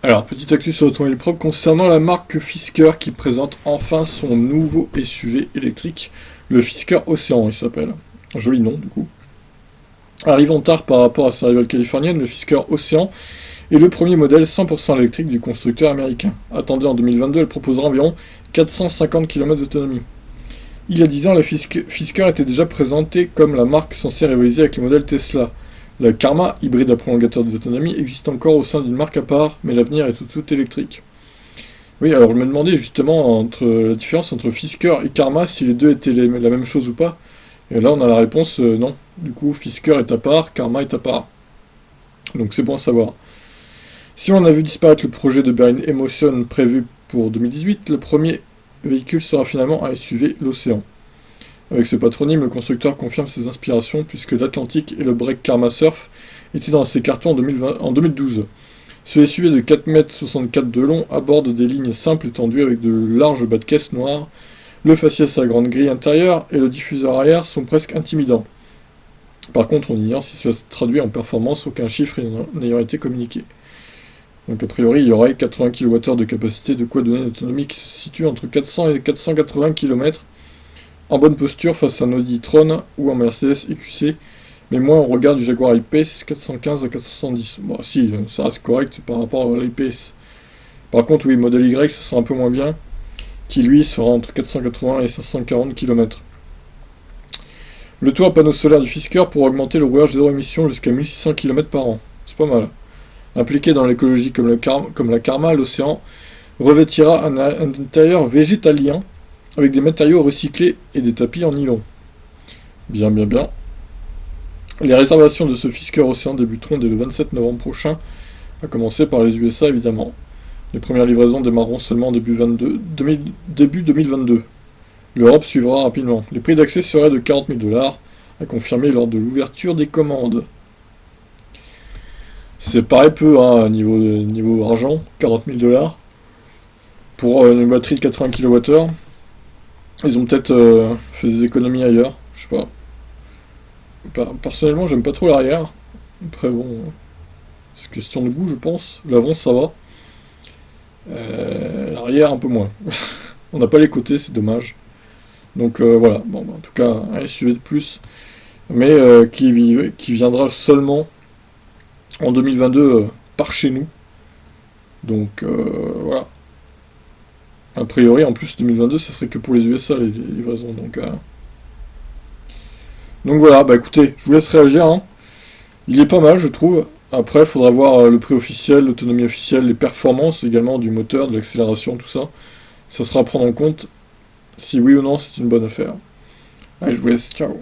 Alors, petite actu sur l'automobile propre concernant la marque Fisker qui présente enfin son nouveau SUV électrique, le Fisker Ocean il s'appelle. Joli nom du coup. Arrivant tard par rapport à sa rivale californienne, le Fisker Ocean est le premier modèle 100% électrique du constructeur américain. Attendue en 2022, elle proposera environ 450 km d'autonomie. Il y a 10 ans, la Fisker était déjà présentée comme la marque censée rivaliser avec les modèles Tesla. La Karma, hybride à prolongateur d'autonomie, existe encore au sein d'une marque à part, mais l'avenir est tout électrique. Oui, alors je me demandais justement la différence entre Fisker et Karma, si les deux étaient la même chose ou pas. Et là, on a la réponse non. Du coup, Fisker est à part, Karma est à part. Donc c'est bon à savoir. Si on a vu disparaître le projet de Berlin Emotion prévu pour 2018, le premier véhicule sera finalement un SUV, l'Océan. Avec ce patronyme, le constructeur confirme ses inspirations puisque l'Atlantique et le break Karma Surf étaient dans ses cartons en 2012. Ce SUV de 4,64 m de long aborde des lignes simples et tendues avec de larges bas de caisse noirs. Le faciès à grande grille intérieure et le diffuseur arrière sont presque intimidants. Par contre, on ignore si cela se traduit en performance, aucun chiffre n'ayant été communiqué. Donc a priori, il y aurait 80 kWh de capacité, de quoi donner une autonomie qui se situe entre 400 et 480 km, en bonne posture face à un Audi e-tron ou un Mercedes EQC, mais moins au regard du Jaguar I-Pace 415 à 470. Bon, si, ça reste correct par rapport à l'I-Pace. Par contre, oui, modèle Y, ça sera un peu moins bien, qui lui sera entre 480 et 540 km. Le toit à panneaux solaires du Fisker pour augmenter le rouage zéro émission jusqu'à 1600 km par an. C'est pas mal. Impliqué dans l'écologie comme la Karma, l'Océan revêtira un intérieur végétalien avec des matériaux recyclés et des tapis en nylon. Bien. Les réservations de ce Fisker Ocean débuteront dès le 27 novembre prochain, à commencer par les USA évidemment. Les premières livraisons démarreront seulement début 2022. L'Europe suivra rapidement. Les prix d'accès seraient de 40 000 $, à confirmer lors de l'ouverture des commandes. C'est pareil peu, hein, niveau argent, 40 000 $, pour une batterie de 80 kWh. Ils ont peut-être fait des économies ailleurs, je sais pas. Personnellement, j'aime pas trop l'arrière. Après, bon, c'est question de goût, je pense. L'avant, ça va. L'arrière, un peu moins. On n'a pas les côtés, c'est dommage. Donc voilà, bon, en tout cas, un SUV de plus, mais qui viendra seulement en 2022 par chez nous. Donc voilà. A priori, en plus 2022, ça serait que pour les USA les livraisons. Donc voilà, bah écoutez, je vous laisse réagir. Hein. Il est pas mal, je trouve. Après, il faudra voir le prix officiel, l'autonomie officielle, les performances également du moteur, de l'accélération, tout ça. Ça sera à prendre en compte si oui ou non c'est une bonne affaire. Allez, je vous laisse, ciao.